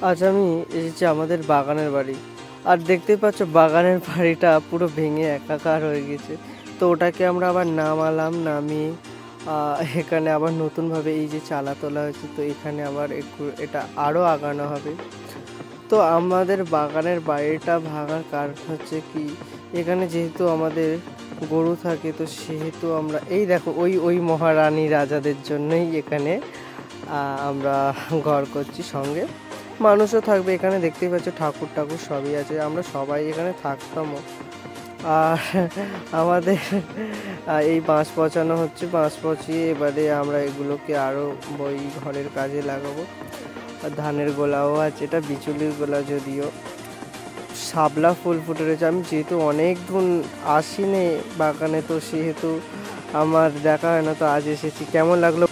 আজ আমি এসেছি আমাদের বাগানের বাড়ি। আর দেখতেই পাচ্ছ বাগানের বাড়িটা পুরো ভেঙে একাকার হয়ে গেছে। তো ওটাকে আমরা আবার নামালাম, নামিয়ে এখানে আবার নতুনভাবে এই যে চালা তোলা হয়েছে, তো এখানে আবার একটু এটা আরও আগানো হবে। তো আমাদের বাগানের বাড়িটা ভাঙার কারণ হচ্ছে কি, এখানে যেহেতু আমাদের গরু থাকে, তো সেহেতু আমরা এই দেখো ওই ওই মহারানী রাজাদের জন্যই এখানে আমরা ঘর করছি। সঙ্গে মানুষও থাকবে এখানে, দেখতেই পাচ্ছ ঠাকুর ঠাকুর সবই আছে, আমরা সবাই এখানে থাকতামও। আর আমাদের এই বাঁশ পচানো হচ্ছে, বাঁশ পচিয়ে এবারে আমরা এগুলোকে আরও ওই ঘরের কাজে লাগাবো। আর ধানের গোলাও আছে, এটা বিচুলির গোলা, যদিও শাপলা ফুল ফুটে রয়েছে। আমি যেহেতু অনেক দিন আসিনি বাগানে, তো সেহেতু আমার দেখা হয় না, তো আজ এসেছি। কেমন লাগলো